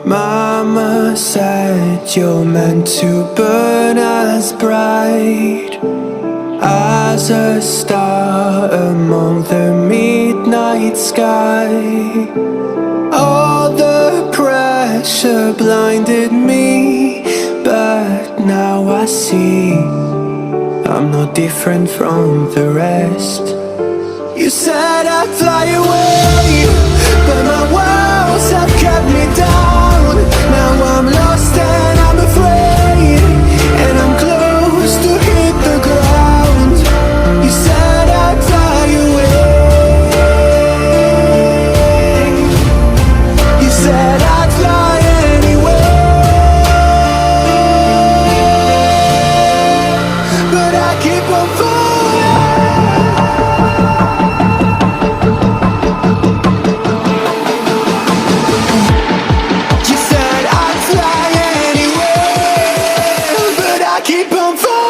Mama said you're meant to burn as bright as a star among the midnight sky. All the pressure blinded me, but now I see I'm not different from the rest. You said I'd fly away, but my walls have kept me down. Now I'm lost and I'm afraid, and I'm close to hit the ground. You said I'd fly away. You said I'd fly anyway, but I keep on falling. You said I'd fly anyway, but I keep on falling.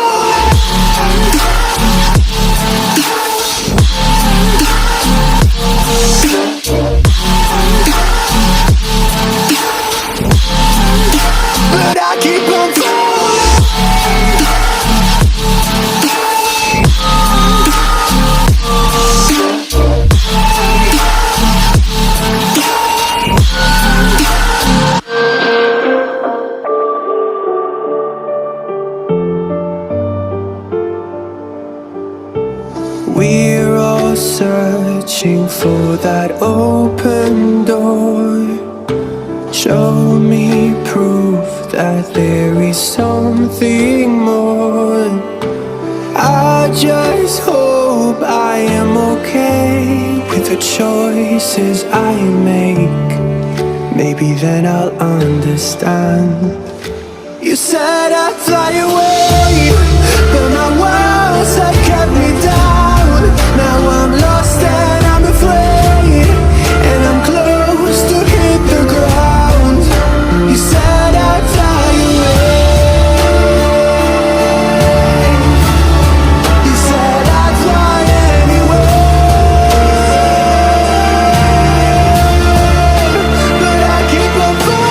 But I keep on falling. We're all searching for that open door. Show me proof that there is something more. I just hope I am okay with the choices I make. Maybe then I'll understand. You said I'd fly away, but my walls have kept me down. Now I'm lost and I'm afraid, and I'm close to hit the ground. You said I'd fly away. You said I'd fly anyway, but I keep on falling.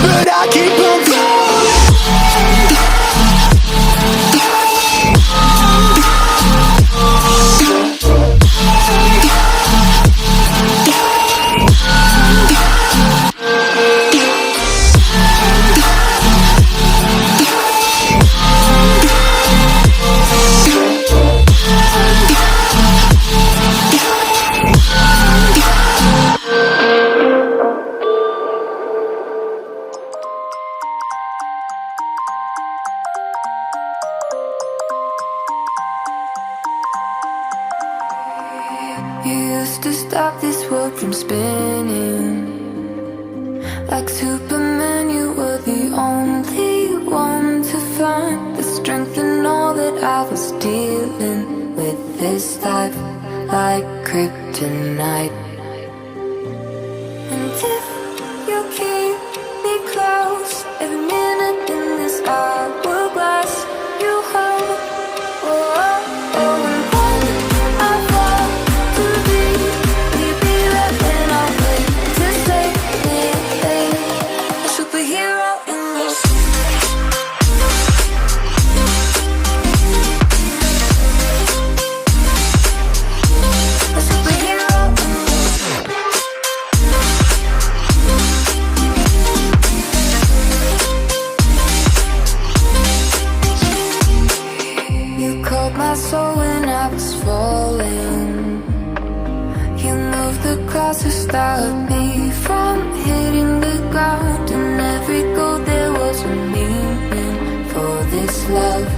But I keep on falling. You used to stop this world from spinning. Like Superman, you were the only one to find the strength in all that I was dealing with. This life like kryptonite. And if you keep me close, every minute in this hourglass you hold. Oh, oh, oh, and when I fall to be, will you be there when I wait to save me? A superhero in this. A superhero in this. You called my soul when I was falling. You moved the clouds to stop me from hitting the ground. And every goal there was a meaning. For this love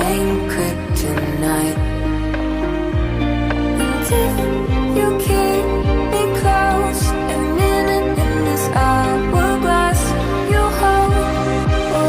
ain't kryptonite. And if you keep me close, every minute in this hourglass you hold. Oh,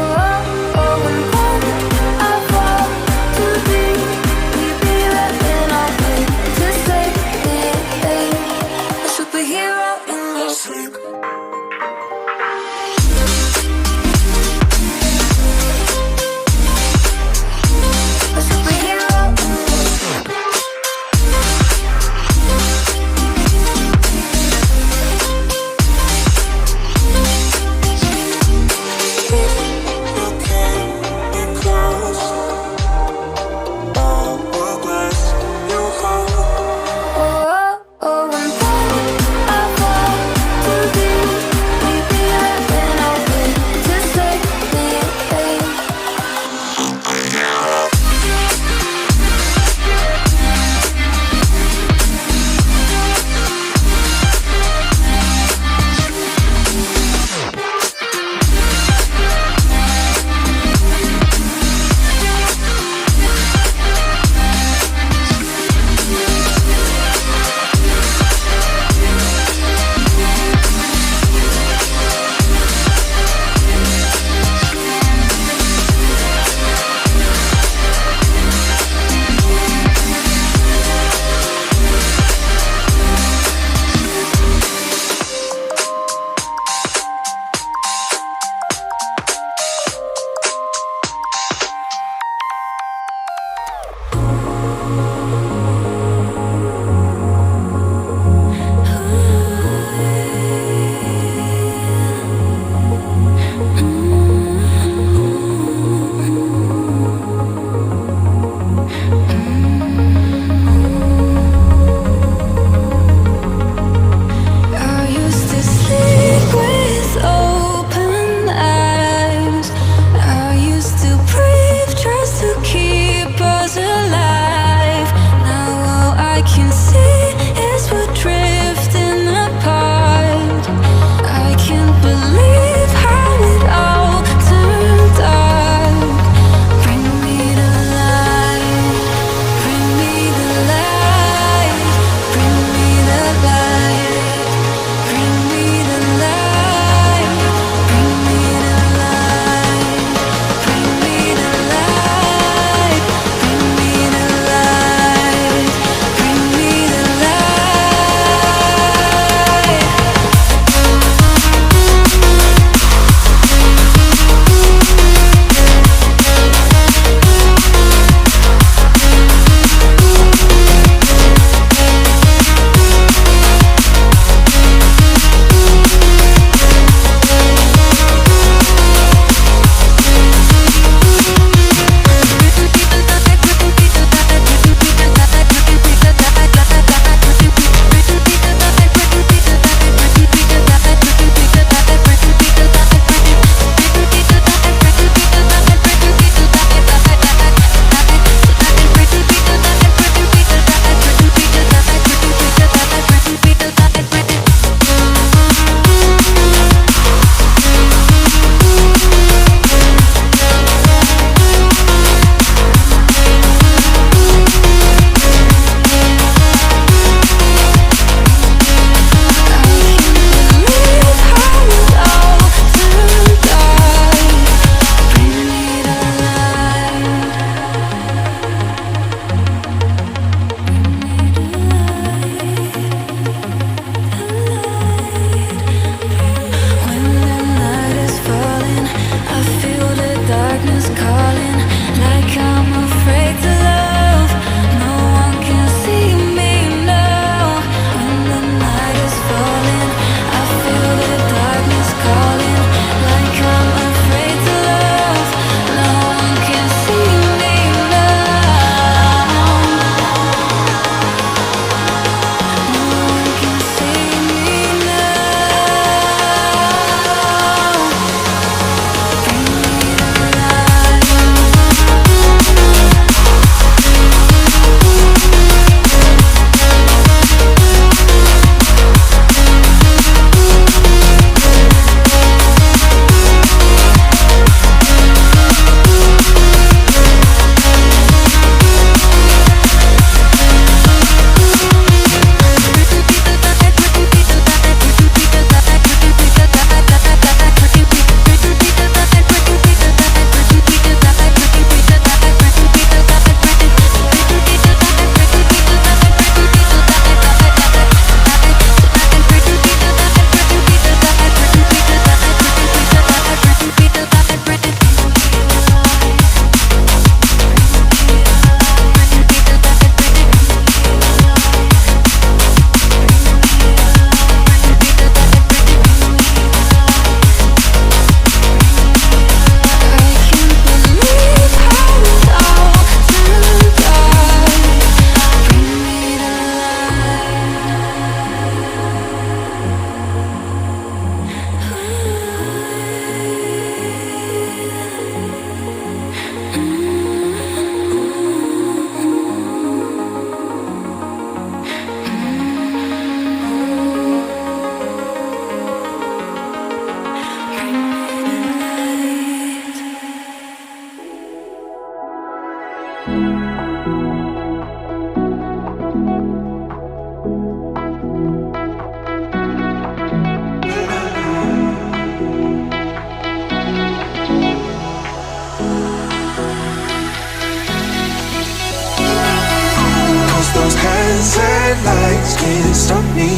lights can't stop me.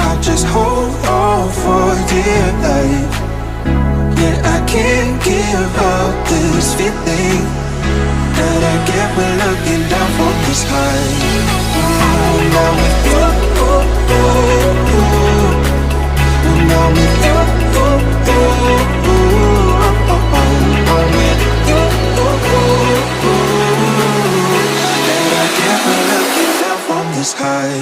I'll just hold on for dear life. Yeah, I can't give up this feeling that I get when looking down from the sky. Now with you, now with you, that I get when looking down from the sky.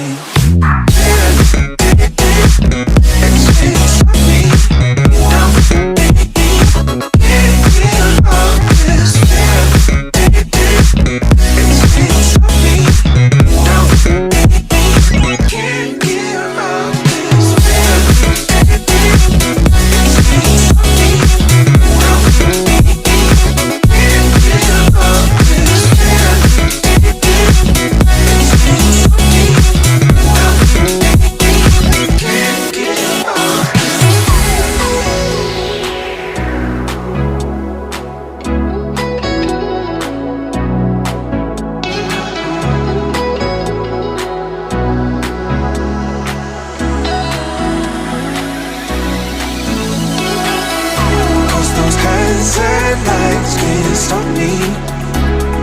Lights can't stop me.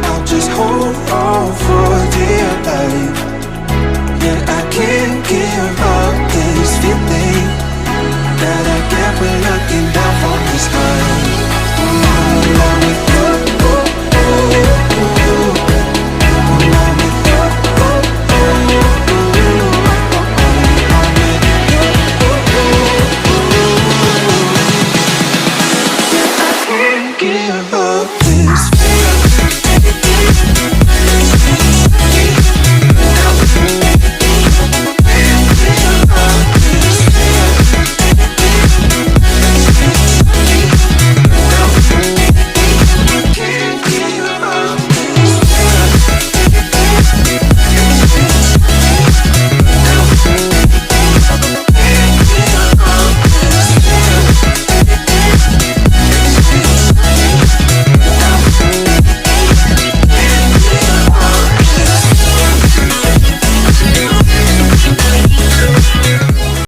I'll just hold on for dear life. Yeah, I can't give up this feeling that I get when looking down from the sky.